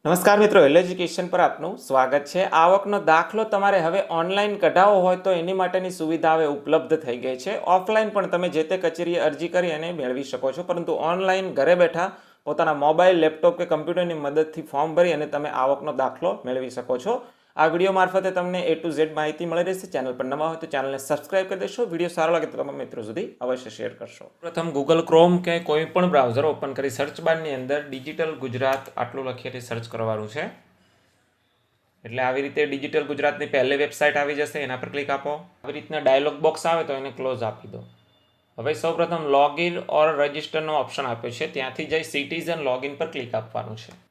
નમસ્કાર મિત્રો, L education પર આપનું સ્વાગત છે. આવકનો દાખલો તમારે હવે ઓનલાઈન કઢાવવો હોય તો એની માટેની સુવિધા હવે ઉપલબ્ધ થઈ ગઈ છે. ઓફલાઈન પણ તમે જે તે કચેરીએ અરજી કરી અને મેળવી શકો છો, પરંતુ ઓનલાઈન ઘરે બેઠા પોતાના મોબાઈલ, લેપટોપ કે કમ્પ્યુટરની મદદથી ફોર્મ ભરી અને તમે આવકનો દાખલો મેળવી શકો છો. આ વિડીયો મારફતે તમને A to Z માહિતી મળી રહેશે. ચેનલ પર નવા હોય તો ચેનલને સબસ્ક્રાઇબ કરી દેશો. વિડીયો સારો લાગે તો તમારા મિત્રો સુધી અવશ્ય શેર કરશો. પ્રથમ ગૂગલ ક્રોમ કે કોઈ પણ બ્રાઉઝર ઓપન કરી સર્ચ બારની અંદર ડિજિટલ ગુજરાત આટલું લખીને સર્ચ કરવાનું છે. એટલે આવી રીતે ડિજિટલ ગુજરાતની પહેલી વેબસાઇટ આવી જશે, એના પર ક્લિક આપો. આવી રીતના ડાયલોગ બોક્સ આવે તો એને ક્લોઝ આપી દો. હવે સૌપ્રથમ લોગિન ઓર રજિસ્ટરનો ઓપ્શન આપ્યો છે, ત્યાંથી જઈ સિટીઝન લોગિન પર ક્લિક આપવાનું છે.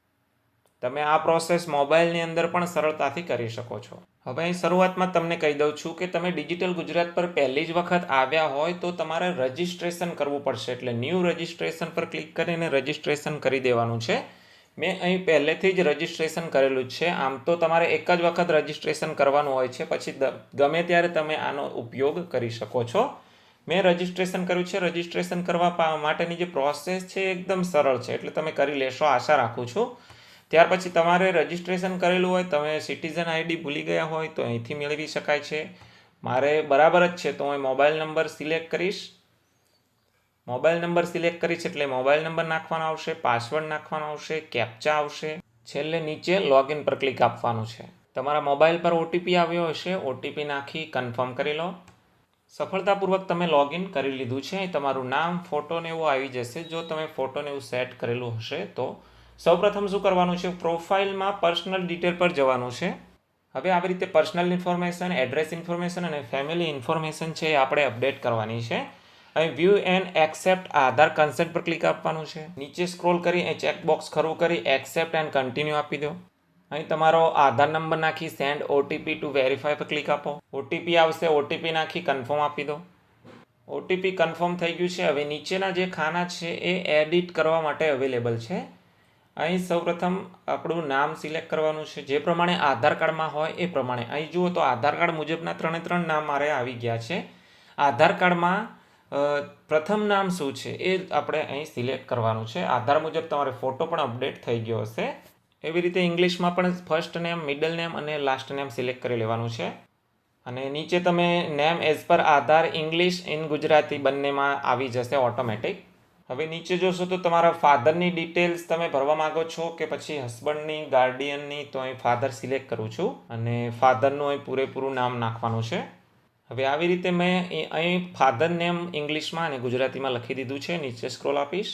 તમે આ પ્રોસેસ મોબાઈલની અંદર પણ સરળતાથી કરી શકો છો. હવે અહીં શરૂઆતમાં તમને કહી દઉં છું કે તમે ડિજિટલ ગુજરાત પર પહેલી જ વખત આવ્યા હોય તો તમારે રજિસ્ટ્રેશન કરવું પડશે. એટલે ન્યૂ રજિસ્ટ્રેશન પર ક્લિક કરીને રજિસ્ટ્રેશન કરી દેવાનું છે. મેં અહીં પહેલેથી જ રજિસ્ટ્રેશન કરેલું જ છે. આમ તો તમારે એક જ વખત રજિસ્ટ્રેશન કરવાનું હોય છે, પછી ગમે ત્યારે તમે આનો ઉપયોગ કરી શકો છો. મેં રજિસ્ટ્રેશન કર્યું છે. રજિસ્ટ્રેશન કરવા માટેની જે પ્રોસેસ છે એકદમ સરળ છે, એટલે તમે કરી લેશો આશા રાખું છું. ત્યાર પછી તમારે રજિસ્ટ્રેશન કરેલું હોય, તમે સિટીઝન આઈડી ભૂલી ગયા હોય તો અહીંથી મેળવી શકાય છે. મારે બરાબર જ છે તો હું મોબાઈલ નંબર સિલેક્ટ કરીશ. મોબાઈલ નંબર સિલેક્ટ કરીશ એટલે મોબાઈલ નંબર નાખવાનો આવશે, પાસવર્ડ નાખવાનો આવશે, કેપ્ચા આવશે. છેલ્લે નીચે લોગિન પર ક્લિક આપવાનું છે. તમારા મોબાઈલ પર ઓટીપી આવ્યો હશે, ઓટીપી નાખી કન્ફર્મ કરી લો. સફળતાપૂર્વક તમે લોગિન કરી લીધું છે. તમારું નામ, ફોટો ને એવું આવી જશે. જો તમે ફોટો ને એવું સેટ કરેલું હશે તો સૌપ્રથમ શું કરવાનું છે, પ્રોફાઇલમાં પર્સનલ ડિટેલ પર જવાનું છે. હવે આવી રીતે પર્સનલ ઇન્ફોર્મેશન, એડ્રેસ ઇન્ફોર્મેશન અને ફેમિલી ઇન્ફોર્મેશન છે એ આપણે અપડેટ કરવાની છે. અહીં view and accept Aadhaar consent પર ક્લિક આપવાનું છે. નીચે સ્ક્રોલ કરી અહીં ચેકબોક્સ ખરું કરી એક્સેપ્ટ એન્ડ કન્ટિન્યુ આપી દો. અહીં તમારો આધાર નંબર નાખી સેન્ડ ઓટીપી ટુ વેરીફાઈ પર ક્લિક આપો. ઓટીપી આવશે, ઓટીપી નાખી કન્ફર્મ આપી દો. ઓટીપી કન્ફર્મ થઈ ગયું છે. હવે નીચેના જે ખાના છે એ એડિટ કરવા માટે અવેલેબલ છે. અહીં સૌપ્રથમ આપણું નામ સિલેક્ટ કરવાનું છે, જે પ્રમાણે આધાર કાર્ડમાં હોય એ પ્રમાણે. અહીં જુઓ તો આધાર કાર્ડ મુજબના 3 નામ મારે આવી ગયા છે. આધાર કાર્ડમાં પ્રથમ નામ શું છે એ આપણે અહીં સિલેક્ટ કરવાનું છે. આધાર મુજબ તમારે ફોટો પણ અપડેટ થઈ ગયો હશે. એવી રીતે ઇંગ્લિશમાં પણ ફર્સ્ટ નેમ, મિડલ નેમ અને લાસ્ટ નેમ સિલેક્ટ કરી લેવાનું છે. અને નીચે તમે name as per Aadhaar English in Gujarati બંનેમાં આવી જશે ઓટોમેટિક. હવે નીચે જોશો તો તમારા ફાધરની ડિટેલ્સ તમે ભરવા માંગો છો કે પછી હસબન્ડની, ગાર્ડિયનની, તો અહીં ફાધર સિલેક્ટ કરું છું અને ફાધરનું અહીં પૂરેપૂરું નામ નાખવાનું છે. હવે આવી રીતે મેં અહીં ફાધર નેમ ઇંગ્લિશમાં અને ગુજરાતીમાં લખી દીધું છે. નીચે સ્ક્રોલ આપીશ.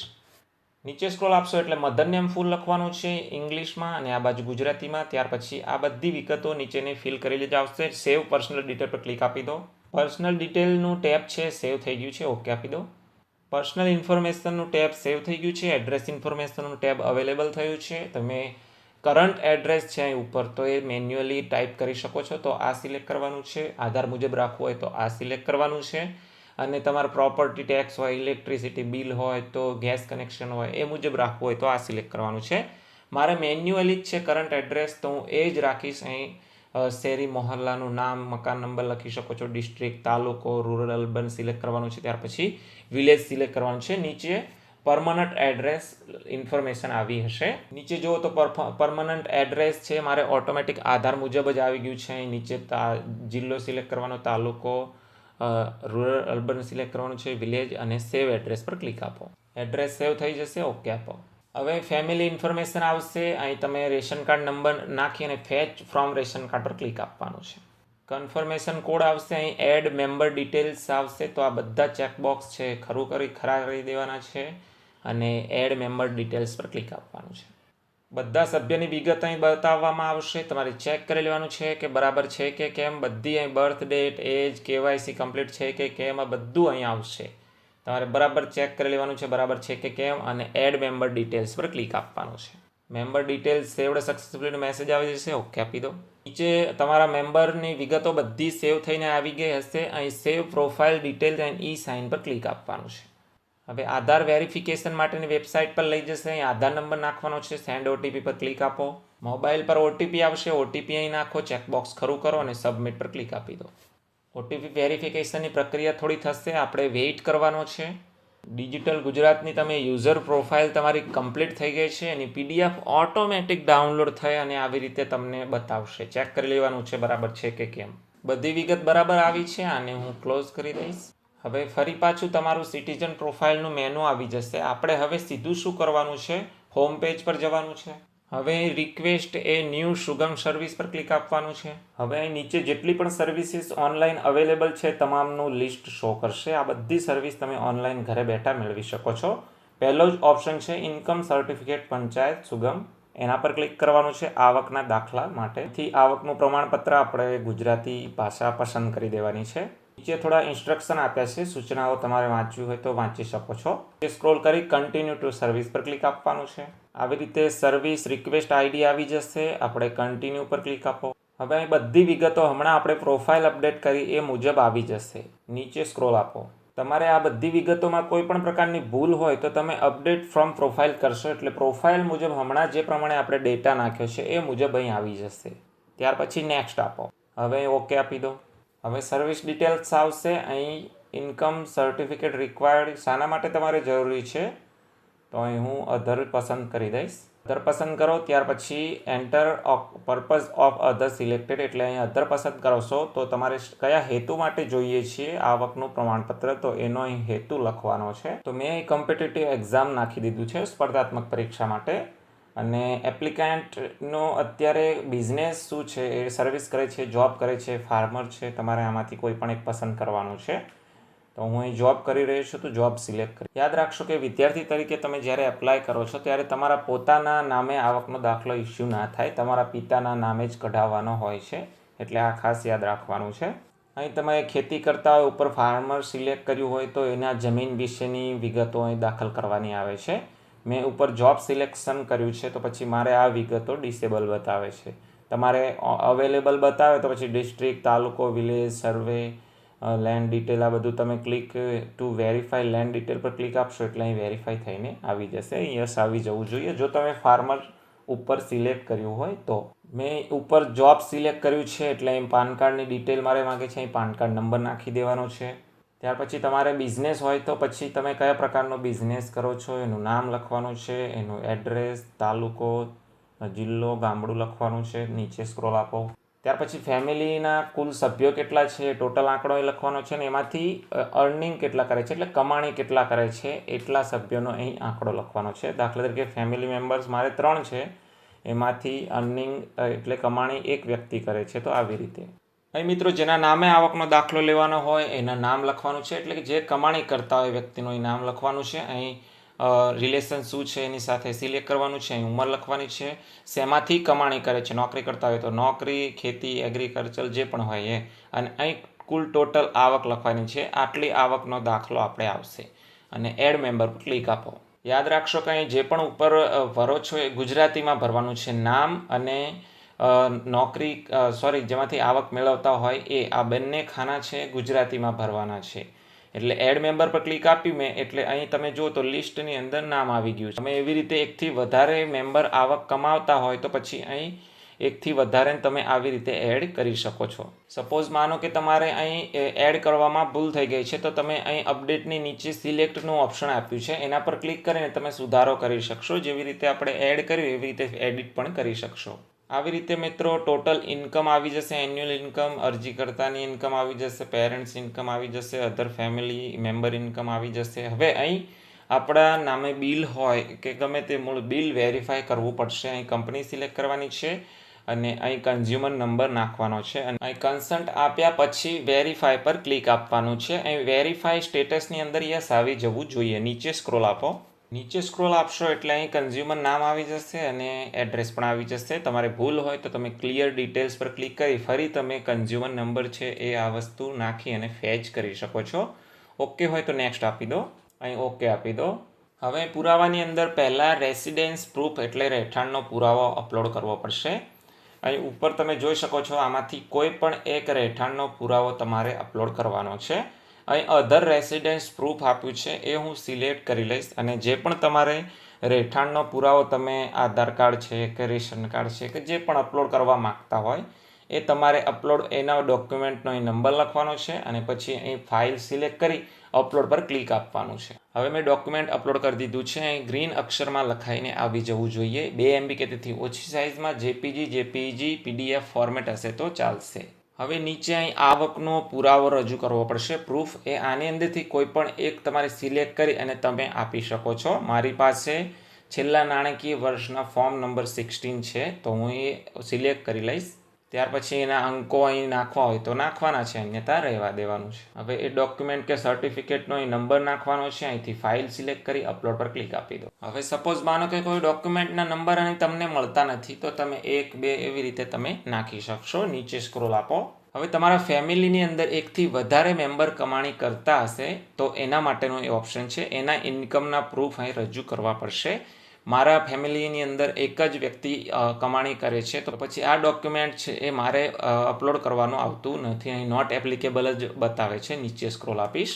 નીચે સ્ક્રોલ આપશો એટલે મધર નેમ ફૂલ લખવાનું છે ઇંગ્લિશમાં અને આ બાજુ ગુજરાતીમાં. ત્યાર પછી આ બધી વિગતો નીચેની ફિલ કરી જ આવશે. સેવ પર્સનલ ડિટેલ પર ક્લિક આપી દો. પર્સનલ ડિટેલનું ટેબ છે સેવ થઈ ગયું છે, ઓકે આપી દો. પર્સનલ ઇન્ફોર્મેશનનું ટેબ સેવ થઈ ગયું છે. એડ્રેસ ઇન્ફોર્મેશનનું ટેબ અવેલેબલ થયું છે. તમે કરંટ એડ્રેસ છે અહીં ઉપર તો એ મેન્યુઅલી ટાઈપ કરી શકો છો, તો આ સિલેક્ટ કરવાનું છે. આધાર મુજબ રાખવું હોય તો આ સિલેક્ટ કરવાનું છે. અને તમારે પ્રોપર્ટી ટેક્સ હોય, ઇલેક્ટ્રિસિટી બિલ હોય, તો ગેસ કનેક્શન હોય એ મુજબ રાખવું હોય તો આ સિલેક્ટ કરવાનું છે. મારે મેન્યુઅલી જ છે કરંટ એડ્રેસ, તો હું એ જ રાખીશ. અહીં શેરી, મોહલ્લાનું નામ, મકાન નંબર લખી શકો છો, ડિસ્ટ્રિક્ટ, તાલુકો, રૂરલ, અર્બન સિલેક્ટ કરવાનું છે. ત્યાર પછી વિલેજ સિલેક્ટ કરવાનું છે. નીચે પરમનન્ટ એડ્રેસ ઇન્ફોર્મેશન આવી હશે. નીચે જુઓ તો પરમનન્ટ એડ્રેસ છે મારે ઓટોમેટિક આધાર મુજબ જ આવી ગયું છે. અહીં નીચે જિલ્લો સિલેક્ટ કરવાનો, તાલુકો, રૂરલ, અર્બન સિલેક્ટ કરવાનું છે, વિલેજ અને સેવ એડ્રેસ પર ક્લિક આપો. એડ્રેસ સેવ થઈ જશે, ઓકે આપો. હવે ફેમિલી ઇન્ફોર્મેશન આવશે. અહીં તમે રેશન કાર્ડ નંબર નાખી અને ફેચ ફ્રોમ રેશન કાર્ડ પર ક્લિક આપવાનું છે. કન્ફર્મેશન કોડ આવશે. અહીં એડ મેમ્બર ડિટેલ્સ આવશે. તો આ બધા ચેકબોક્સ છે ખરા કરી દેવાના છે અને એડ મેમ્બર ડિટેલ્સ પર ક્લિક આપવાનું છે. બધા સભ્યની વિગત અહીં બતાવવામાં આવશે. તમારે ચેક કરી લેવાનું છે કે બરાબર છે કે કેમ. બધી અહીં બર્થ ડેટ, એજ, કેવાયસી કમ્પ્લીટ છે કે કેમ, આ બધું અહીં આવશે. તમારે બરાબર ચેક કરી લેવાનું છે બરાબર છે કે કેમ અને એડ મેમ્બર ડિટેલ્સ પર ક્લિક આપવાનું છે. Member details saved successfully message આવી જશે, ઓકે આપી દો. નીચે તમારા મેમ્બરની વિગતો બધી સેવ થઈને આવી ગઈ હશે. અહીં save profile details and e sign પર ક્લિક આપવાનું છે. હવે આધાર વેરિફિકેશન માટેની વેબસાઇટ પર લઈ જશે. અહીં આધાર નંબર નાખવાનો છે. સેન્ડ ઓટીપી પર ક્લિક આપો. મોબાઈલ પર ઓટીપી આવશે, ઓટીપી અહીં નાખો, ચેકબોક્સ ખરું કરો અને સબમિટ પર ક્લિક આપી દો. ઓટીપી વેરિફિકેશનની પ્રક્રિયા થોડી થશે, આપણે વેઇટ કરવાનો છે. ડિજિટલ ગુજરાતની તમે યુઝર પ્રોફાઇલ તમારી કમ્પ્લીટ થઈ ગઈ છે, એની PDF ઓટોમેટિક ડાઉનલોડ થઈ અને આવી રીતે તમને બતાવશે. ચેક કરી લેવાનું છે બરાબર છે કે કેમ. બધી વિગત બરાબર આવી છે. આને હું ક્લોઝ કરી દઈશ. હવે ફરી પાછું તમારું સિટીઝન પ્રોફાઇલનું મેનુ આવી જશે. આપણે હવે સીધું શું કરવાનું છે, હોમ પેજ પર જવાનું છે. હવે રિક્વેસ્ટ એ ન્યૂ સુગમ સર્વિસ પર ક્લિક આપવાનું છે. હવે અહીં નીચે જેટલી પણ સર્વિસીસ ઓનલાઈન અવેલેબલ છે તમામનું લિસ્ટ શો કરશે. આ બધી સર્વિસ તમે ઓનલાઈન ઘરે બેઠા મેળવી શકો છો. પહેલો જ ઓપ્શન છે ઇન્કમ સર્ટિફિકેટ પંચાયત સુગમ. એના પર ક્લિક કરવાનું છે આવકના દાખલા માટે. આવકનું પ્રમાણપત્ર આપણે ગુજરાતી ભાષા પસંદ કરી દેવાની છે. નીચે થોડા ઇન્સ્ટ્રક્શન આપ્યા છે, સૂચનાઓ તમારે વાંચવી હોય તો વાંચી શકો છો. સ્ક્રોલ કરી કન્ટિન્યુ ટુ સર્વિસ પર ક્લિક આપવાનું છે. આવી રીતે સર્વિસ રિક્વેસ્ટ આઈડી આવી જશે. આપણે કન્ટિન્યુ પર ક્લિક આપો. હવે અહીં બધી વિગતો હમણાં આપણે પ્રોફાઇલ અપડેટ કરી એ મુજબ આવી જશે. નીચે સ્ક્રોલ આપો. તમારે આ બધી વિગતોમાં કોઈ પણ પ્રકારની ભૂલ હોય તો તમે અપડેટ ફ્રોમ પ્રોફાઇલ કરશો એટલે પ્રોફાઇલ મુજબ હમણાં જે પ્રમાણે આપણે ડેટા નાખ્યો છે એ મુજબ અહીં આવી જશે. ત્યાર પછી નેક્સ્ટ આપો. હવે ઓકે આપી દો. હવે સર્વિસ ડિટેલ્સ આવશે. અહીં ઇન્કમ સર્ટિફિકેટ રિક્વાયર્ડ શાના માટે તમારે જરૂરી છે તો અહીં હું અધર પસંદ કરી દઈશ. અધર પસંદ કરો. ત્યાર પછી enter purpose of other selected એટલે અહીં અધર પસંદ કરશો તો તમારે કયા હેતુ માટે જોઈએ છીએ આવકનું પ્રમાણપત્ર તો એનો અહીં હેતુ લખવાનો છે. તો મેં અહીં કોમ્પિટિટિવ એક્ઝામ નાખી દીધું છે સ્પર્ધાત્મક પરીક્ષા માટે. અને એપ્લિકન્ટનો અત્યારે બિઝનેસ શું છે, એ સર્વિસ કરે છે, જોબ કરે છે, ફાર્મર છે, તમારે આમાંથી કોઈ પણ એક પસંદ કરવાનું છે. તો હું અહીં જોબ કરી રહ્યો છું તો જોબ સિલેક્ટ કરી. યાદ રાખશો કે વિદ્યાર્થી તરીકે તમે જ્યારે એપ્લાય કરો છો ત્યારે તમારા પોતાના નામે આવકનો દાખલો ઇસ્યુ ના થાય, તમારા પિતાના નામે જ કઢાવવાનો હોય છે. એટલે આ ખાસ યાદ રાખવાનું છે. અહીં તમે ખેતી કરતા હોય ઉપર ફાર્મર સિલેક્ટ કર્યું હોય તો એના જમીન વિશેની વિગતો અહીં દાખલ કરવાની આવે છે. મેં ઉપર જોબ સિલેક્શન કર્યું છે તો પછી મારે આ વિગતો ડિસેબલ બતાવે છે. તમારે અવેલેબલ બતાવે તો પછી ડિસ્ટ્રિક્ટ, તાલુકો, વિલેજ, સર્વે, લેન્ડ ડિટેલ આ બધું તમે click two verify land detail પર ક્લિક આપશો એટલે અહીં વેરીફાઈ થઈને આવી જશે. યસ આવી જવું જોઈએ જો તમે ફાર્મર ઉપર સિલેક્ટ કર્યું હોય તો. મેં ઉપર જોબ સિલેક્ટ કર્યું છે એટલે અહીં પાન કાર્ડની ડિટેલ મારે માગે છે. અહીં પાન કાર્ડ નંબર નાખી દેવાનો છે. ત્યાર પછી તમારે બિઝનેસ હોય તો પછી તમે કયા પ્રકારનો બિઝનેસ કરો છો એનું નામ લખવાનું છે, એનું એડ્રેસ, તાલુકો, જિલ્લો, ગામડું લખવાનું છે. નીચે સ્ક્રોલ આપો. ત્યાર પછી ફેમિલીના કુલ સભ્યો કેટલા છે ટોટલ આંકડો એ લખવાનો છે ને એમાંથી અર્નિંગ કેટલા કરે છે એટલે કમાણી કેટલા કરે છે એટલા સભ્યોનો અહીં આંકડો લખવાનો છે. દાખલા તરીકે ફેમિલી મેમ્બર્સ મારે 3 છે, એમાંથી અર્નિંગ એટલે કમાણી એક વ્યક્તિ કરે છે. તો આવી રીતે અહીં મિત્રો જેના નામે આવકનો દાખલો લેવાનો હોય એના નામ લખવાનું છે એટલે કે જે કમાણી કરતા હોય વ્યક્તિનું એ નામ લખવાનું છે. અહીં રિલેશન શું છે એની સાથે સિલેક્ટ કરવાનું છે. અહીં ઉંમર લખવાની છે. શેમાંથી કમાણી કરે છે, નોકરી કરતા હોય તો નોકરી, ખેતી, એગ્રીકલ્ચર જે પણ હોય એ. અને અહીં કુલ ટોટલ આવક લખવાની છે. આટલી આવકનો દાખલો આપણે આવશે અને એડ મેમ્બર પર ક્લિક આપો. યાદ રાખશો કે અહીં જે પણ ઉપર ભરો છો એ ગુજરાતીમાં ભરવાનું છે. નામ અને નોકરી જેમાંથી આવક મેળવતા હોય એ આ બંને ખાના છે ગુજરાતીમાં ભરવાના છે. એટલે એડ મેમ્બર પર ક્લિક આપ્યું મેં એટલે અહીં તમે જુઓ તો લિસ્ટની અંદર નામ આવી ગયું છે. તમે એવી રીતે એકથી વધારે મેમ્બર આવક કમાવતા હોય તો પછી અહીં એકથી વધારે તમે આવી રીતે એડ કરી શકો છો. સપોઝ માનો કે તમારે અહીં એડ કરવામાં ભૂલ થઈ ગઈ છે તો તમે અહીં અપડેટની નીચે સિલેક્ટનું ઓપ્શન આપ્યું છે એના પર ક્લિક કરીને તમે સુધારો કરી શકશો. જેવી રીતે આપણે એડ કર્યું એવી રીતે એડિટ પણ કરી શકશો. આવી રીતે મિત્રો ટોટલ ઇન્કમ આવી જશે. એન્યુઅલ ઇન્કમ, અરજીકર્તાની ઇન્કમ આવી જશે, પેરેન્ટ્સ ઇન્કમ આવી જશે, અધર ફેમિલી મેમ્બર ઇન્કમ આવી જશે. હવે અહીં આપણા નામે બિલ હોય કે ગમે તે મૂળ બિલ વેરીફાઈ કરવું પડશે. અહીં કંપની સિલેક્ટ કરવાની છે અને અહીં કન્ઝ્યુમર નંબર નાખવાનો છે અને અહીં કન્સન્ટ આપ્યા પછી વેરીફાઈ પર ક્લિક આપવાનું છે. અહીં વેરીફાઈ સ્ટેટસની અંદર યસ આવી જવું જોઈએ. નીચે સ્ક્રોલ આપો. નીચે સ્ક્રોલ આપશો એટલે અહીં કન્ઝ્યુમર નામ આવી જશે અને એડ્રેસ પણ આવી જશે. તમારે ભૂલ હોય તો તમે ક્લિયર ડિટેલ્સ પર ક્લિક કરી ફરી તમે કન્ઝ્યુમર નંબર છે એ આ વસ્તુ નાખી અને ફેચ કરી શકો છો. ઓકે હોય તો નેક્સ્ટ આપી દો. અહીં ઓકે આપી દો. હવે પુરાવાની અંદર પહેલાં રેસિડેન્સ પ્રૂફ એટલે રહેઠાણનો પુરાવો અપલોડ કરવો પડશે. અહીં ઉપર તમે જોઈ શકો છો આમાંથી કોઈ પણ એક રહેઠાણનો પુરાવો તમારે અપલોડ કરવાનો છે. અહીં અધર રેસિડેન્સ પ્રૂફ આપ્યું છે એ હું સિલેક્ટ કરી લઈશ અને જે પણ તમારે રહેઠાણનો પુરાવો તમે આધાર કાર્ડ છે કે રેશન કાર્ડ છે કે જે પણ અપલોડ કરવા માગતા હોય એ તમારે અપલોડ એના ડોક્યુમેન્ટનો અહીં નંબર લખવાનો છે અને પછી અહીં ફાઇલ સિલેક્ટ કરી અપલોડ પર ક્લિક આપવાનું છે. હવે મેં ડોક્યુમેન્ટ અપલોડ કરી દીધું છે. અહીં ગ્રીન અક્ષરમાં લખાઈને આવી જવું જોઈએ. 2 MB કે તેથી ઓછી સાઇઝમાં JPG PDF ફોર્મેટ હશે તો ચાલશે. હવે નીચે અહીં આવકનો પુરાવો રજૂ કરવો પડશે. પ્રૂફ એ આની અંદરથી કોઈ પણ એક તમારે સિલેક્ટ કરી અને તમે આપી શકો છો. મારી પાસે છેલ્લા નાણાકીય વર્ષના ફોર્મ નંબર 16 છે, તો હું એ સિલેક્ટ કરી લઈશ. ત્યાર પછી એના અંકો અહીં નાખવા હોય તો નાખવાના છે, અન્યથા રહેવા દેવાનું છે. હવે એ ડોક્યુમેન્ટ કે સર્ટિફિકેટનો અહીં નંબર નાખવાનો છે. અહીંથી ફાઇલ સિલેક્ટ કરી અપલોડ પર ક્લિક આપી દો. હવે સપોઝ માનો કે કોઈ ડોક્યુમેન્ટના નંબર અહીં તમને મળતા નથી, તો તમે 1, 2 એવી રીતે તમે નાખી શકશો. નીચે સ્ક્રોલ આપો. હવે તમારા ફેમિલીની અંદર એકથી વધારે મેમ્બર કમાણી કરતા હશે તો એના માટેનો એ ઓપ્શન છે. એના ઇન્કમના પ્રૂફ અહીં રજૂ કરવા પડશે. મારા ફેમિલીની અંદર એક જ વ્યક્તિ કમાણી કરે છે, તો પછી આ ડોક્યુમેન્ટ છે એ મારે અપલોડ કરવાનું આવતું નથી. અહીં નોટ એપ્લિકેબલ જ બતાવે છે. નીચે સ્ક્રોલ આપીશ.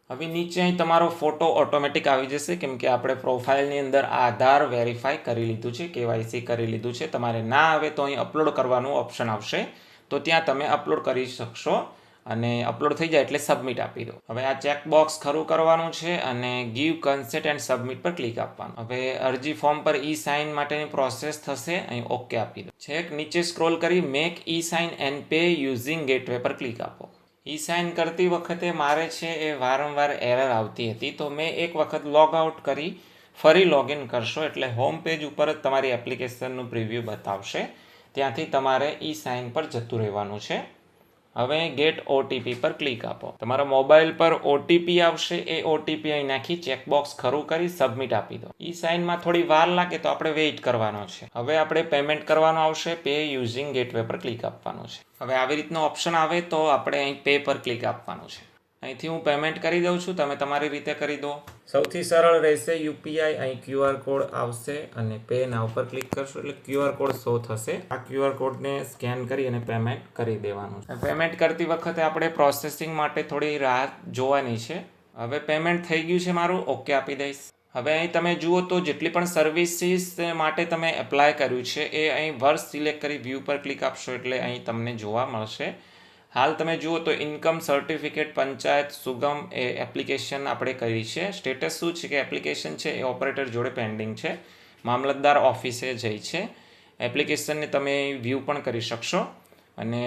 હવે નીચે અહીં તમારો ફોટો ઓટોમેટિક આવી જશે, કેમ કે આપણે પ્રોફાઇલની અંદર આધાર વેરીફાઈ કરી લીધું છે, KYC કરી લીધું છે. તમારે ના આવે તો અહીં અપલોડ કરવાનું ઓપ્શન આવશે, તો ત્યાં તમે અપલોડ કરી શકશો અને અપલોડ થઈ જાય એટલે સબમિટ આપી દો. હવે આ ચેકબોક્સ ખરું કરવાનું છે અને ગીવ કન્સેન્ટ એન્ડ સબમિટ પર ક્લિક આપવાનું. હવે અરજી ફોર્મ પર ઈ સાઇન માટેની પ્રોસેસ થશે. અહીં ઓકે આપી દો. છેક નીચે સ્ક્રોલ કરી make e sign and pay using gateway પર ક્લિક આપો. ઈ સાઇન કરતી વખતે મારે છે એ વારંવાર એરર આવતી હતી, તો મેં એક વખત લોગ આઉટ કરી ફરી લોગિન કરશો એટલે હોમ પેજ ઉપર જ તમારી એપ્લિકેશનનું પ્રિવ્યૂ બતાવશે. ત્યાંથી તમારે ઈ સાઇન પર જતું રહેવાનું છે. હવે ગેટ OTP પર ક્લિક આપો. તમારા મોબાઈલ પર OTP આવશે. એ OTP અહીં નાખી ચેકબોક્સ ખરું કરી સબમિટ આપી દો. ઈ સાઇનમાં થોડી વાર લાગે તો આપણે વેઇટ કરવાનો છે. હવે આપણે પેમેન્ટ કરવાનું આવશે. પે યુઝિંગ ગેટવે પર ક્લિક આપવાનું છે. હવે આવી રીતનો ઓપ્શન આવે તો આપણે અહીં પે પર ક્લિક આપવાનું છે. અહીંથી હું પેમેન્ટ કરી દઉં છું. તમે તમારી રીતે કરી દો. સૌથી સરળ રહેશે UPI. અહીં QR કોડ આવશે અને પે નાવ પર ક્લિક કરશો એટલે QR કોડ શો થશે. આ QR કોડને સ્કેન કરી અને પેમેન્ટ કરી દેવાનું છે. પેમેન્ટ કરતી વખતે આપણે પ્રોસેસિંગ માટે થોડી રાહ જોવાની છે. હવે પેમેન્ટ થઈ ગયું છે મારું. ઓકે આપી દઈશ. હવે અહીં તમે જુઓ તો જેટલી પણ સર્વિસીસ માટે તમે એપ્લાય કર્યું છે એ અહીં વર્ષ સિલેક્ટ કરી વ્યૂ પર ક્લિક આપશો એટલે અહીં તમને જોવા મળશે. હાલ તમે જુઓ તો ઇન્કમ સર્ટિફિકેટ પંચાયત સુગમ એ એપ્લિકેશન આપણે કરી છે. સ્ટેટસ શું છે કે એપ્લિકેશન છે એ ઓપરેટર જોડે પેન્ડિંગ છે. મામલતદાર ઓફિસે જઈ છે. એપ્લિકેશનને તમે વ્યૂ પણ કરી શકશો અને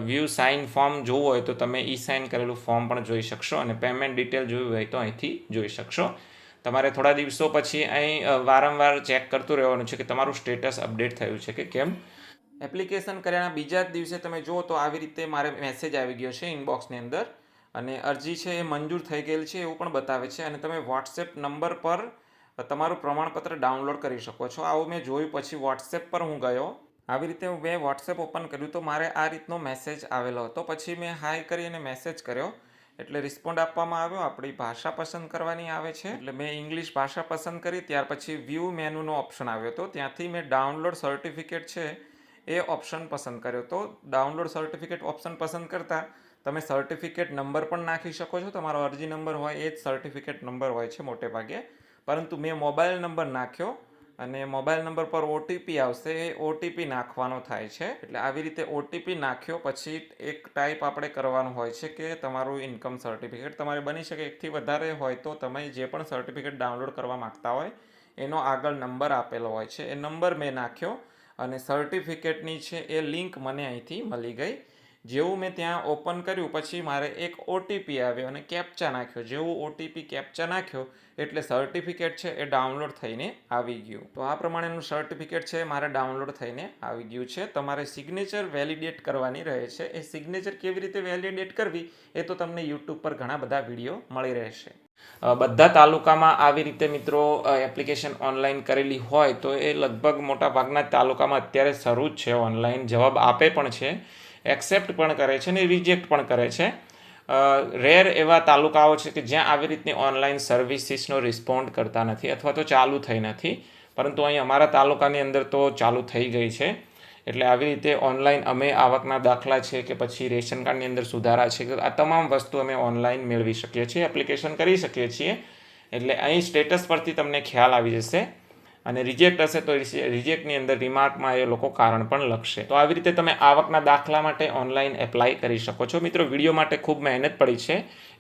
વ્યૂ સાઇન ફોર્મ જોવું હોય તો તમે ઈ સાઇન કરેલું ફોર્મ પણ જોઈ શકશો અને પેમેન્ટ ડિટેલ જોવી હોય તો અહીંથી જોઈ શકશો. તમારે થોડા દિવસો પછી અહીં વારંવાર ચેક કરતું રહેવાનું છે કે તમારું સ્ટેટસ અપડેટ થયું છે કે કેમ. એપ્લિકેશન કર્યાના બીજા જ દિવસે તમે જુઓ તો આવી રીતે મારે મેસેજ આવી ગયો છે ઇનબોક્સની અંદર અને અરજી છે એ મંજૂર થઈ ગયેલ છે એવું પણ બતાવે છે અને તમે વોટ્સએપ નંબર પર તમારું પ્રમાણપત્ર ડાઉનલોડ કરી શકો છો. આવું મેં જોયું. પછી વોટ્સએપ પર હું ગયો. આવી રીતે મેં વોટ્સએપ ઓપન કર્યું તો મારે આ રીતનો મેસેજ આવેલો હતો. પછી મેં હાય કરી અને મેસેજ કર્યો એટલે રિસ્પોન્ડ આપવામાં આવ્યો. આપણી ભાષા પસંદ કરવાની આવે છે એટલે મેં ઇંગ્લિશ ભાષા પસંદ કરી. ત્યાર પછી વ્યૂ મેનુનો ઓપ્શન આવ્યો હતો. ત્યાંથી મેં ડાઉનલોડ સર્ટિફિકેટ છે એ ઓપ્શન પસંદ કર્યો તો ડાઉનલોડ સર્ટિફિકેટ ઓપ્શન પસંદ કરતાં તમે સર્ટિફિકેટ નંબર પણ નાખી શકો છો. તમારો અરજી નંબર હોય એ જ સર્ટિફિકેટ નંબર હોય છે મોટે ભાગે, પરંતુ મેં મોબાઈલ નંબર નાખ્યો અને મોબાઈલ નંબર પર OTP આવશે. એ OTP નાખવાનો થાય છે. એટલે આવી રીતે OTP નાખ્યો પછી એક ટાઈપ આપણે કરવાનું હોય છે કે તમારું ઇન્કમ સર્ટિફિકેટ. તમારે બની શકે એકથી વધારે હોય તો તમે જે પણ સર્ટિફિકેટ ડાઉનલોડ કરવા માગતા હોય એનો આગળ નંબર આપેલો હોય છે. એ નંબર મેં નાખ્યો અને સર્ટિફિકેટની છે એ લિંક મને અહીંથી મળી ગઈ. જેવું મેં ત્યાં ઓપન કર્યું પછી મારે એક OTP આવ્યો અને કેપ્ચા નાખ્યો. જેવું OTP કેપ્ચા નાખ્યો એટલે સર્ટિફિકેટ છે એ ડાઉનલોડ થઈને આવી ગયું. તો આ પ્રમાણેનું સર્ટિફિકેટ છે મારે ડાઉનલોડ થઈને આવી ગયું છે. તમારે સિગ્નેચર વેલિડેટ કરવાની રહે છે. એ સિગ્નેચર કેવી રીતે વેલિડેટ કરવી એ તો તમને YouTube પર ઘણા બધા વિડીયો મળી રહેશે. બધા તાલુકામાં આવી રીતે મિત્રો એપ્લિકેશન ઓનલાઈન કરેલી હોય તો એ લગભગ મોટા ભાગના તાલુકામાં અત્યારે શરૂ જ છે. ઓનલાઈન જવાબ આપે પણ છે, એક્સેપ્ટ પણ કરે છે ને રિજેક્ટ પણ કરે છે. રેર એવા તાલુકાઓ છે કે જ્યાં આવી રીતની ઓનલાઈન સર્વિસીસનો રિસ્પોન્ડ કરતા નથી અથવા તો ચાલુ થઈ નથી, પરંતુ અહીં અમારા તાલુકાની અંદર તો ચાલુ થઈ ગઈ છે. એટલે આવી રીતે ઓનલાઈન અમે આવકના દાખલા છે કે પછી રેશન કાર્ડની અંદર સુધારા છે, આ તમામ વસ્તુ અમે ઓનલાઈન મેળવી શકીએ છીએ, એપ્લિકેશન કરી શકીએ છીએ. એટલે અહીં સ્ટેટસ પરથી તમને ખ્યાલ આવી જશે અને રિજેક્ટ હશે તો રિજેક્ટની અંદર રિમાર્કમાં એ લોકો કારણ પણ લખશે. તો આવી રીતે તમે આવકના દાખલા માટે ઓનલાઈન એપ્લાય કરી શકો છો. મિત્રો, વિડીયો માટે ખૂબ મહેનત પડી છે.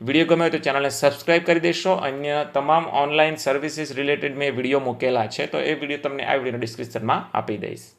વિડીયો ગમે તો ચેનલને સબસ્ક્રાઇબ કરી દેશો. અન્ય તમામ ઓનલાઈન સર્વિસીસ રિલેટેડ મેં વિડીયો મૂકેલા છે, તો એ વિડીયો તમને આ વિડીયોના ડિસ્ક્રિપ્શનમાં આપી દઈશ.